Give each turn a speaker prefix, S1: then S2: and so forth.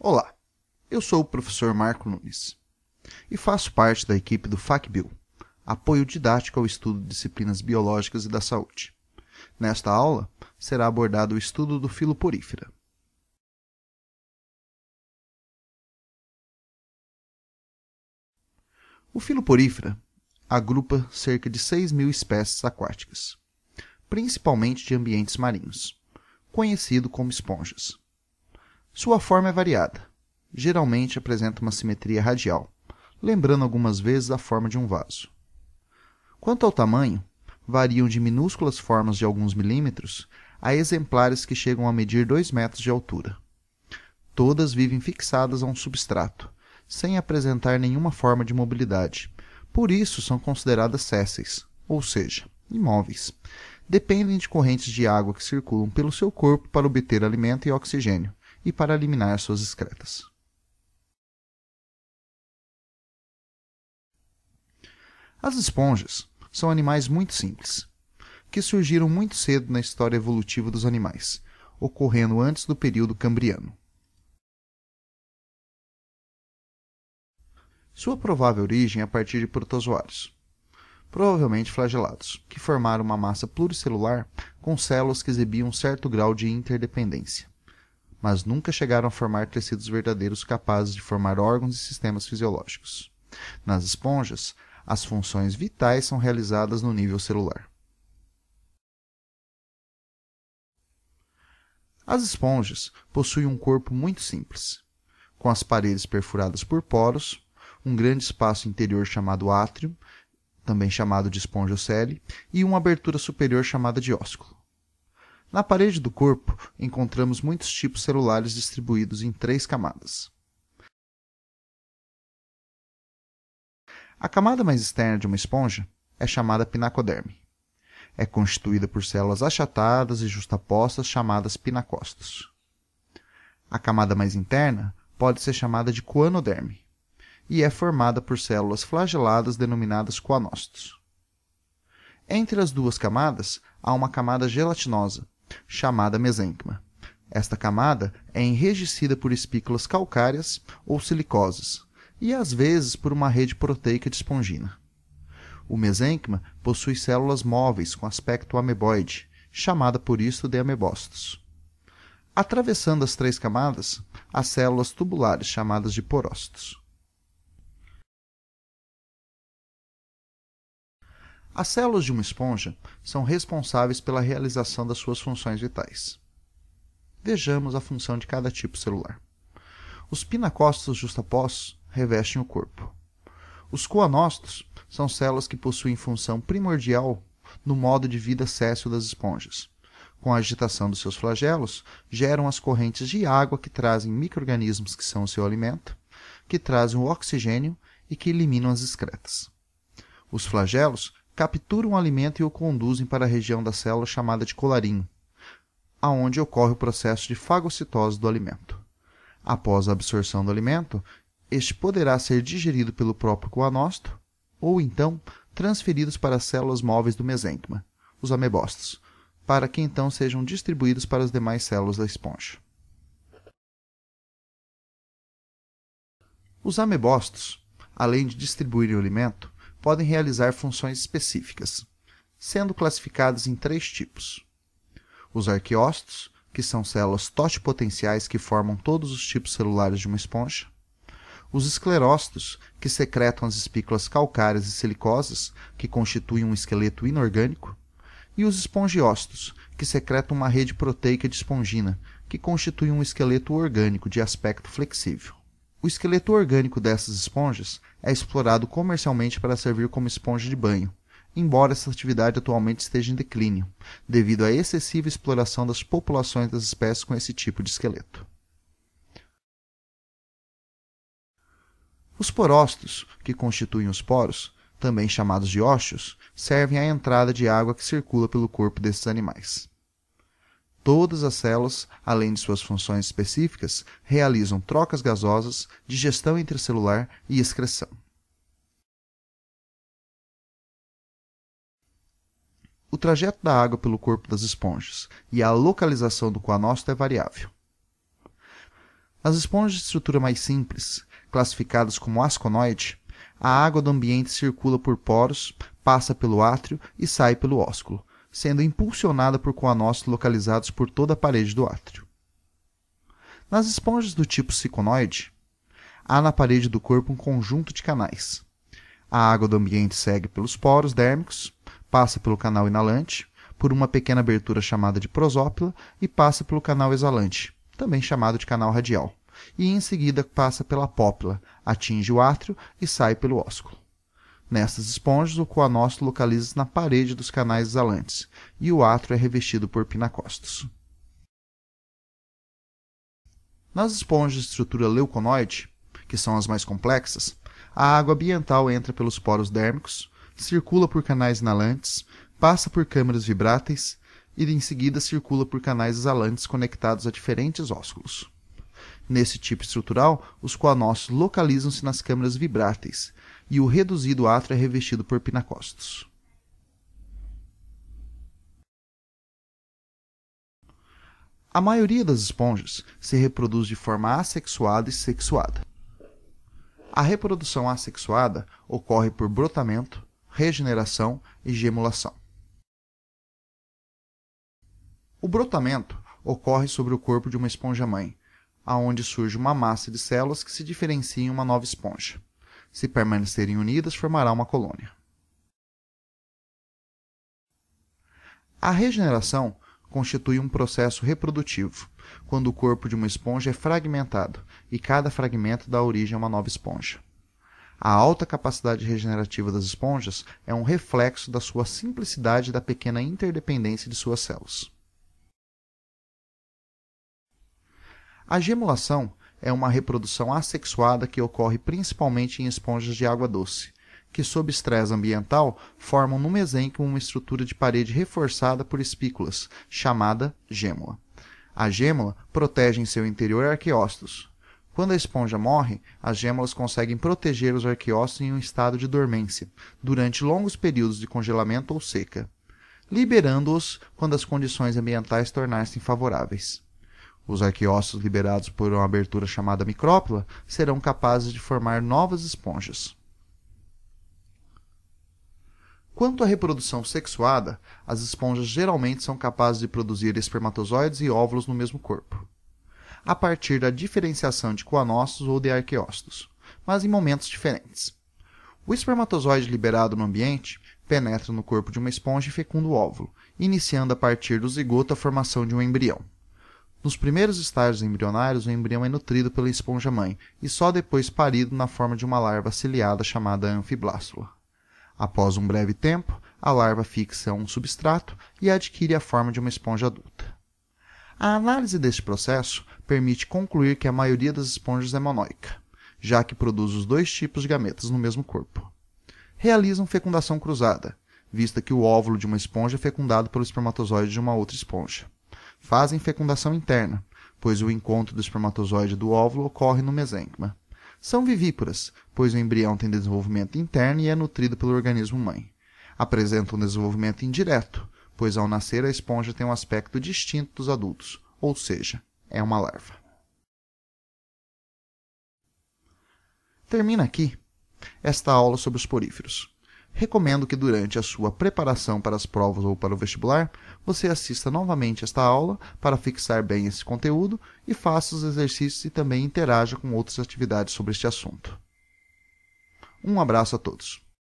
S1: Olá, eu sou o professor Marco Nunes e faço parte da equipe do FACBio, apoio didático ao estudo de disciplinas biológicas e da saúde. Nesta aula, será abordado o estudo do Filoporífera. O Filoporífera agrupa cerca de 6.000 espécies aquáticas, principalmente de ambientes marinhos, conhecido como esponjas. Sua forma é variada. Geralmente apresenta uma simetria radial, lembrando algumas vezes a forma de um vaso. Quanto ao tamanho, variam de minúsculas formas de alguns milímetros a exemplares que chegam a medir 2 metros de altura. Todas vivem fixadas a um substrato, sem apresentar nenhuma forma de mobilidade. Por isso são consideradas sésseis, ou seja, imóveis. Dependem de correntes de água que circulam pelo seu corpo para obter alimento e oxigênio e para eliminar suas excretas. As esponjas são animais muito simples, que surgiram muito cedo na história evolutiva dos animais, ocorrendo antes do período cambriano. Sua provável origem é a partir de protozoários, provavelmente flagelados, que formaram uma massa pluricelular com células que exibiam um certo grau de interdependência, mas nunca chegaram a formar tecidos verdadeiros capazes de formar órgãos e sistemas fisiológicos. Nas esponjas, as funções vitais são realizadas no nível celular. As esponjas possuem um corpo muito simples, com as paredes perfuradas por poros, um grande espaço interior chamado átrio, também chamado de espongiocele, e uma abertura superior chamada de ósculo. Na parede do corpo, encontramos muitos tipos celulares distribuídos em 3 camadas. A camada mais externa de uma esponja é chamada pinacoderme. É constituída por células achatadas e justapostas chamadas pinacócitos. A camada mais interna pode ser chamada de coanoderme e é formada por células flageladas denominadas coanócitos. Entre as duas camadas há uma camada gelatinosa, chamada mesênquima. Esta camada é enrijecida por espículas calcárias ou silicosas, e às vezes por uma rede proteica de espongina. O mesênquima possui células móveis com aspecto ameboide, chamada por isso de amebócitos. Atravessando as 3 camadas, há células tubulares chamadas de porócitos. As células de uma esponja são responsáveis pela realização das suas funções vitais. Vejamos a função de cada tipo celular. Os pinacócitos justapostos revestem o corpo. Os coanócitos são células que possuem função primordial no modo de vida séssil das esponjas. Com a agitação dos seus flagelos, geram as correntes de água que trazem micro-organismos que são o seu alimento, que trazem o oxigênio e que eliminam as excretas. Os flagelos capturam o alimento e o conduzem para a região da célula chamada de colarinho, aonde ocorre o processo de fagocitose do alimento. Após a absorção do alimento, este poderá ser digerido pelo próprio coanócito ou, então, transferidos para as células móveis do mesênquima, os amebócitos, para que então sejam distribuídos para as demais células da esponja. Os amebócitos, além de distribuírem o alimento, podem realizar funções específicas, sendo classificadas em 3 tipos. Os arqueócitos, que são células totipotenciais que formam todos os tipos celulares de uma esponja. Os esclerócitos, que secretam as espículas calcárias e silicosas, que constituem um esqueleto inorgânico. E os espongiócitos, que secretam uma rede proteica de espongina, que constitui um esqueleto orgânico de aspecto flexível. O esqueleto orgânico dessas esponjas é explorado comercialmente para servir como esponja de banho, embora essa atividade atualmente esteja em declínio, devido à excessiva exploração das populações das espécies com esse tipo de esqueleto. Os porócitos, que constituem os poros, também chamados de ósseos, servem à entrada de água que circula pelo corpo desses animais. Todas as células, além de suas funções específicas, realizam trocas gasosas, digestão intracelular e excreção. O trajeto da água pelo corpo das esponjas e a localização do coanócito é variável. Nas esponjas de estrutura mais simples, classificadas como asconoide, a água do ambiente circula por poros, passa pelo átrio e sai pelo ósculo, sendo impulsionada por coanócitos localizados por toda a parede do átrio. Nas esponjas do tipo ciconoide, há na parede do corpo um conjunto de canais. A água do ambiente segue pelos poros dérmicos, passa pelo canal inalante, por uma pequena abertura chamada de prosópila e passa pelo canal exalante, também chamado de canal radial, e em seguida passa pela pópila, atinge o átrio e sai pelo ósculo. Nestas esponjas, o coanócito localiza-se na parede dos canais exalantes e o átrio é revestido por pinacócitos. Nas esponjas de estrutura leuconoide, que são as mais complexas, a água ambiental entra pelos poros dérmicos, circula por canais inalantes, passa por câmaras vibráteis e em seguida circula por canais exalantes conectados a diferentes ósculos. Nesse tipo estrutural, os coanócitos localizam-se nas câmaras vibráteis e o reduzido átrio é revestido por pinacócitos. A maioria das esponjas se reproduz de forma assexuada e sexuada. A reprodução assexuada ocorre por brotamento, regeneração e gemulação. O brotamento ocorre sobre o corpo de uma esponja-mãe, aonde surge uma massa de células que se diferenciam em uma nova esponja. Se permanecerem unidas, formará uma colônia. A regeneração constitui um processo reprodutivo, quando o corpo de uma esponja é fragmentado e cada fragmento dá origem a uma nova esponja. A alta capacidade regenerativa das esponjas é um reflexo da sua simplicidade e da pequena interdependência de suas células. A gemulação é uma reprodução assexuada que ocorre principalmente em esponjas de água doce, que sob estresse ambiental formam no mesênquima uma estrutura de parede reforçada por espículas, chamada gêmula. A gêmula protege em seu interior arqueócitos. Quando a esponja morre, as gêmulas conseguem proteger os arqueócitos em um estado de dormência, durante longos períodos de congelamento ou seca, liberando-os quando as condições ambientais tornarem-se favoráveis. Os arqueócitos liberados por uma abertura chamada micrópila serão capazes de formar novas esponjas. Quanto à reprodução sexuada, as esponjas geralmente são capazes de produzir espermatozoides e óvulos no mesmo corpo, a partir da diferenciação de coanócitos ou de arqueócitos, mas em momentos diferentes. O espermatozoide liberado no ambiente penetra no corpo de uma esponja e fecunda o óvulo, iniciando a partir do zigoto a formação de um embrião. Nos primeiros estágios embrionários, o embrião é nutrido pela esponja-mãe e só depois parido na forma de uma larva ciliada chamada anfiblástula. Após um breve tempo, a larva fixa a um substrato e adquire a forma de uma esponja adulta. A análise deste processo permite concluir que a maioria das esponjas é monoica, já que produz os dois tipos de gametas no mesmo corpo. Realizam fecundação cruzada, vista que o óvulo de uma esponja é fecundado pelo espermatozoide de uma outra esponja. Fazem fecundação interna, pois o encontro do espermatozoide e do óvulo ocorre no mesênquima. São vivíparas, pois o embrião tem desenvolvimento interno e é nutrido pelo organismo mãe. Apresentam um desenvolvimento indireto, pois ao nascer a esponja tem um aspecto distinto dos adultos, ou seja, é uma larva. Termina aqui esta aula sobre os poríferos. Recomendo que durante a sua preparação para as provas ou para o vestibular, você assista novamente esta aula para fixar bem esse conteúdo e faça os exercícios e também interaja com outras atividades sobre este assunto. Um abraço a todos.